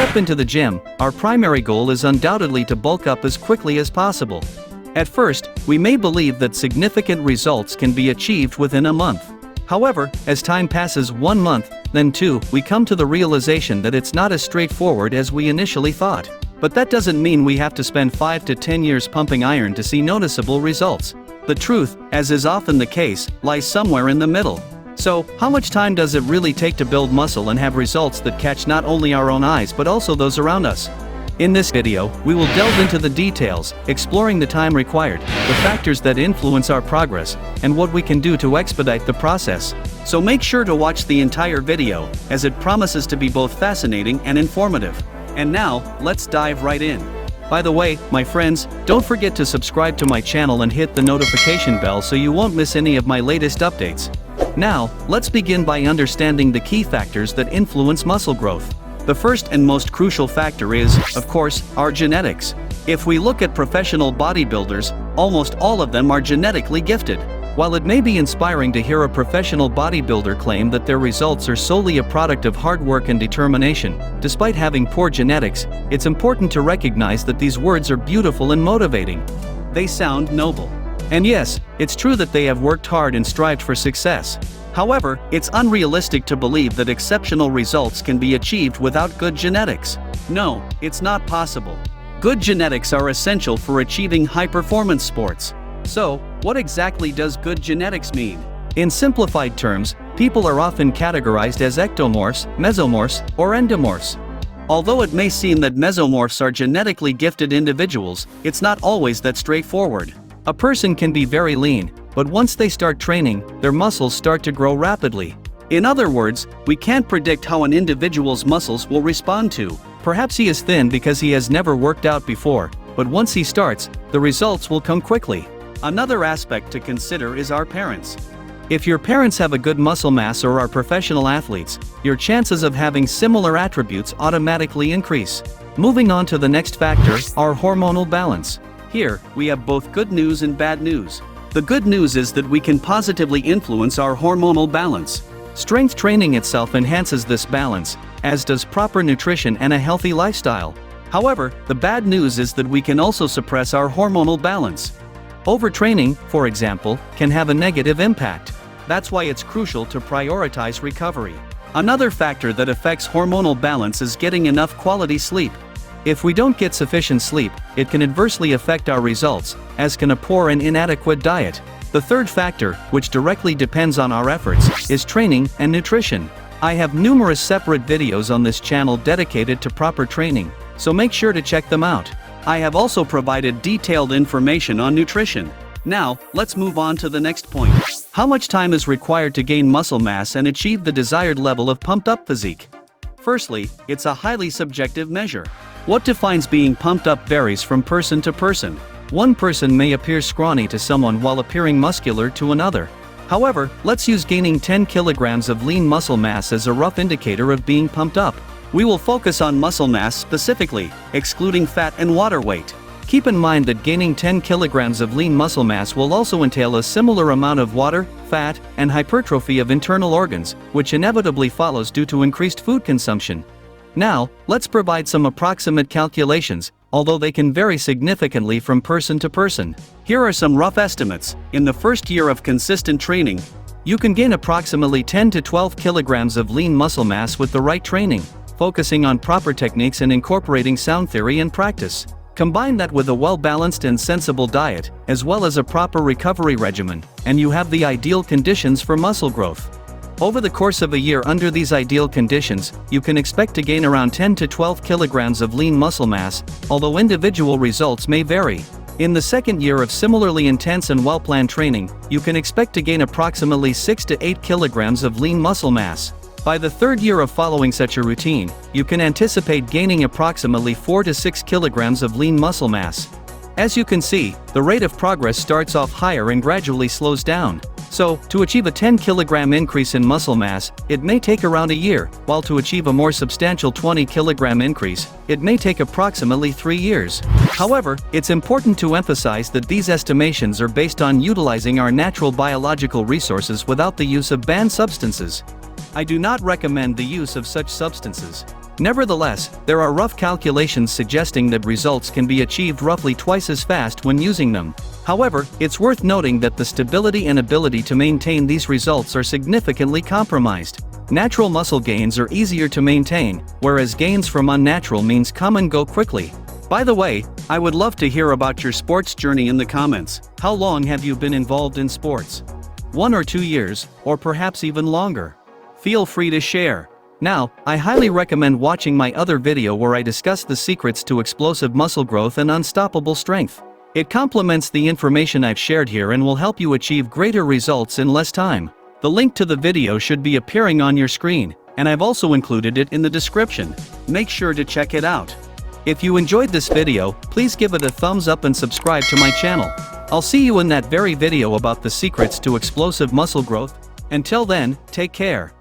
step into the gym, our primary goal is undoubtedly to bulk up as quickly as possible. At first, we may believe that significant results can be achieved within a month. However, as time passes 1 month, then 2, we come to the realization that it's not as straightforward as we initially thought. But that doesn't mean we have to spend 5 to 10 years pumping iron to see noticeable results. The truth, as is often the case, lies somewhere in the middle. So, how much time does it really take to build muscle and have results that catch not only our own eyes but also those around us? In this video, we will delve into the details, exploring the time required, the factors that influence our progress, and what we can do to expedite the process. So make sure to watch the entire video, as it promises to be both fascinating and informative. And now, let's dive right in. By the way, my friends, don't forget to subscribe to my channel and hit the notification bell so you won't miss any of my latest updates. Now, let's begin by understanding the key factors that influence muscle growth. The first and most crucial factor is, of course, our genetics. If we look at professional bodybuilders, almost all of them are genetically gifted. While it may be inspiring to hear a professional bodybuilder claim that their results are solely a product of hard work and determination, despite having poor genetics, it's important to recognize that these words are beautiful and motivating. They sound noble. And yes, it's true that they have worked hard and strived for success. However, it's unrealistic to believe that exceptional results can be achieved without good genetics. No, it's not possible. Good genetics are essential for achieving high-performance sports. So, what exactly does good genetics mean? In simplified terms, people are often categorized as ectomorphs, mesomorphs, or endomorphs. Although it may seem that mesomorphs are genetically gifted individuals, it's not always that straightforward. A person can be very lean, but once they start training, their muscles start to grow rapidly. In other words, we can't predict how an individual's muscles will respond to. Perhaps he is thin because he has never worked out before, but once he starts, the results will come quickly. Another aspect to consider is our parents. If your parents have a good muscle mass or are professional athletes, your chances of having similar attributes automatically increase. Moving on to the next factor, our hormonal balance. Here, we have both good news and bad news. The good news is that we can positively influence our hormonal balance. Strength training itself enhances this balance, as does proper nutrition and a healthy lifestyle. However, the bad news is that we can also suppress our hormonal balance. Overtraining, for example, can have a negative impact. That's why it's crucial to prioritize recovery. Another factor that affects hormonal balance is getting enough quality sleep. If we don't get sufficient sleep, it can adversely affect our results, as can a poor and inadequate diet. The third factor, which directly depends on our efforts, is training and nutrition. I have numerous separate videos on this channel dedicated to proper training, so make sure to check them out. I have also provided detailed information on nutrition. Now, let's move on to the next point. How much time is required to gain muscle mass and achieve the desired level of pumped-up physique? Firstly, it's a highly subjective measure. What defines being pumped up varies from person to person. One person may appear scrawny to someone while appearing muscular to another. However, let's use gaining 10 kilograms of lean muscle mass as a rough indicator of being pumped up. We will focus on muscle mass specifically, excluding fat and water weight. Keep in mind that gaining 10 kilograms of lean muscle mass will also entail a similar amount of water, fat, and hypertrophy of internal organs, which inevitably follows due to increased food consumption. Now, let's provide some approximate calculations, although they can vary significantly from person to person. Here are some rough estimates. In the first year of consistent training, you can gain approximately 10 to 12 kilograms of lean muscle mass with the right training, focusing on proper techniques and incorporating sound theory and practice. Combine that with a well-balanced and sensible diet, as well as a proper recovery regimen, and you have the ideal conditions for muscle growth. Over the course of a year under these ideal conditions, you can expect to gain around 10 to 12 kilograms of lean muscle mass, although individual results may vary. In the second year of similarly intense and well-planned training, you can expect to gain approximately 6 to 8 kilograms of lean muscle mass. By the third year of following such a routine, you can anticipate gaining approximately 4 to 6 kilograms of lean muscle mass. As you can see, the rate of progress starts off higher and gradually slows down. So, to achieve a 10 kilogram increase in muscle mass, it may take around a year, while to achieve a more substantial 20 kilogram increase, it may take approximately 3 years. However, it's important to emphasize that these estimations are based on utilizing our natural biological resources without the use of banned substances. I do not recommend the use of such substances. Nevertheless, there are rough calculations suggesting that results can be achieved roughly twice as fast when using them. However, it's worth noting that the stability and ability to maintain these results are significantly compromised. Natural muscle gains are easier to maintain, whereas gains from unnatural means come and go quickly. By the way, I would love to hear about your sports journey in the comments. How long have you been involved in sports? 1 or 2 years, or perhaps even longer? Feel free to share. Now, I highly recommend watching my other video where I discuss the secrets to explosive muscle growth and unstoppable strength. It complements the information I've shared here and will help you achieve greater results in less time. The link to the video should be appearing on your screen, and I've also included it in the description. Make sure to check it out. If you enjoyed this video, please give it a thumbs up and subscribe to my channel. I'll see you in that very video about the secrets to explosive muscle growth. Until then, take care.